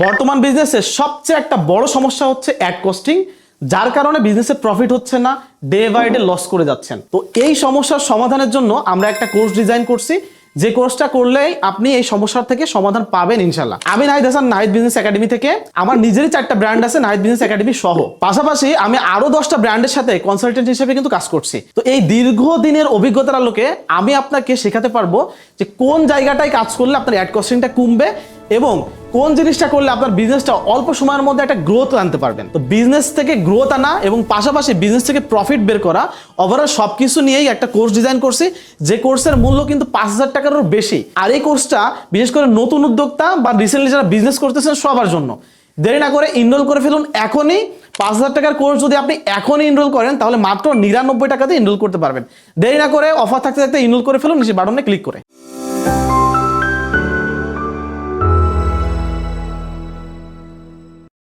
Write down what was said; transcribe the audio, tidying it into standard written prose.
বর্তমান বিজনেসে সবচেয়ে একটা বড় সমস্যা হচ্ছে অ্যাড কস্টিং, যার কারণে বিজনেসে প্রফিট হচ্ছে না, ডে বাই ডে লস করে যাচ্ছেন। তো এই সমস্যার সমাধানের জন্য আমরা একটা কোর্স ডিজাইন করছি, যে কোর্সটা করলেই আপনি এই সমস্যার থেকে সমাধান পাবেন ইনশাল্লাহ। আমি নাহিদ হাসান, নাহিদ বিজনেস একাডেমি থেকে। আমার নিজেরই 4টা ব্র্যান্ড আছে নাহিদ বিজনেস একাডেমি সহ, পাশাপাশি আমি আরো 10টা ব্র্যান্ডের সাথে কনসালটেন্ট হিসেবে কিন্তু কাজ করছি। তো এই দীর্ঘদিনের অভিজ্ঞতার আলোকে আমি আপনাকে শেখাতে পারবো যে কোন জায়গাটায় কাজ করলে আপনার অ্যাড কস্টিংটা কমবে এবং কোন জিনিসটা করলে আপনার বিজনেসটা অল্প সময়ের মধ্যে একটা গ্রোথ আনতে পারবেন। তো বিজনেস থেকে গ্রোথ আনা এবং পাশাপাশি বিজনেস থেকে প্রফিট বের করা, ওভারঅল সবকিছু নিয়েই একটা কোর্স ডিজাইন করছি, যে কোর্সের মূল্য কিন্তু 5,000 টাকারও বেশি। আর এই কোর্সটা বিশেষ করে নতুন উদ্যোক্তা বা রিসেন্টলি যারা বিজনেস করতেছেন সবার জন্য। দেরি না করে এনরোল করে ফেলুন এখনই। 5,000 টাকার কোর্স যদি আপনি এখনই এনরোল করেন তাহলে মাত্র 99 টাকাতে এনরোল করতে পারবেন। দেরি না করে অফার থাকতে থাকতে এনরোল করে ফেলুন নিচে বাটনে ক্লিক করে।